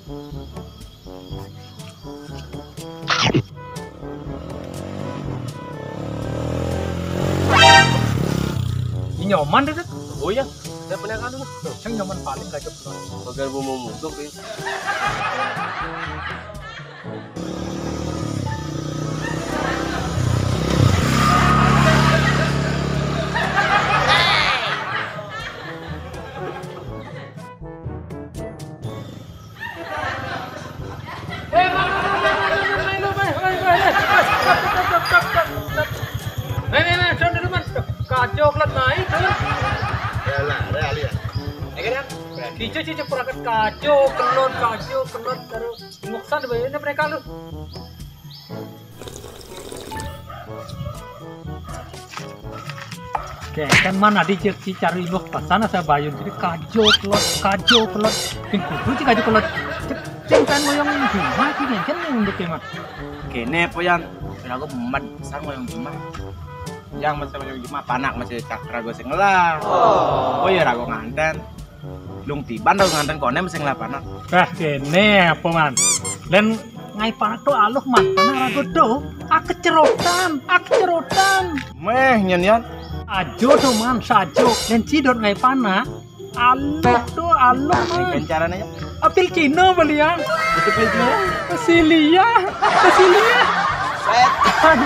Ini nyoman deh. Oh ya, saya punya kan tuh. Yang nyoman paling gak cepet. Bagar bumbu mutuk ya. Kacau kelat naik tuh. Ya lah, ada ali ya. Kan? Cici perakat kacau, kelot terus nguksan bayarnya mereka lu. Oke, kan mana di cari lu pasana saya bayun jadi kacau kelot. Pingku sih kacau kelot. Cing kan moyong cuma sih kan yang untuk mah. Kene po yan. Pinago man sang mo yung juma. Yang masih mo yung juma panak masih rago sing lah. Oh ya rago nganten. Lung tiban rago nganten kone masih ngela panak. Kene apa man? Dan ngai panak tuh aluh man panak rago do. Akecerotan. Meh nyan. Ajo tuh man sajo dan cidot ngai panak. Aluh man. Kan caranya ya? Apil kino belian. Betul betul. Kasilia. Setan.